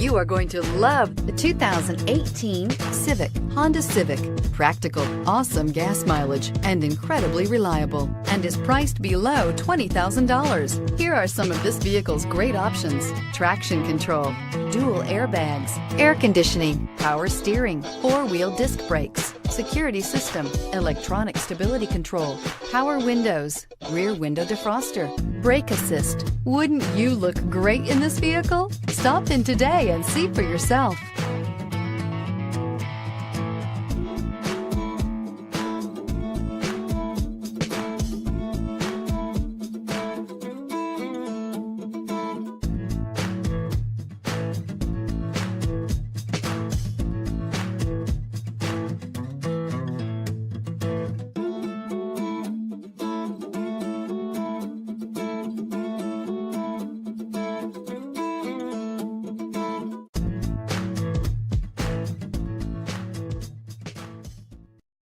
You are going to love the 2018 Civic, Honda Civic. Practical, awesome gas mileage, and incredibly reliable, and is priced below $20,000. Here are some of this vehicle's great options: traction control, dual airbags, air conditioning, power steering, four-wheel disc brakes, security system, electronic stability control, power windows, rear window defroster, brake assist. Wouldn't you look great in this vehicle? Stop in today and see for yourself.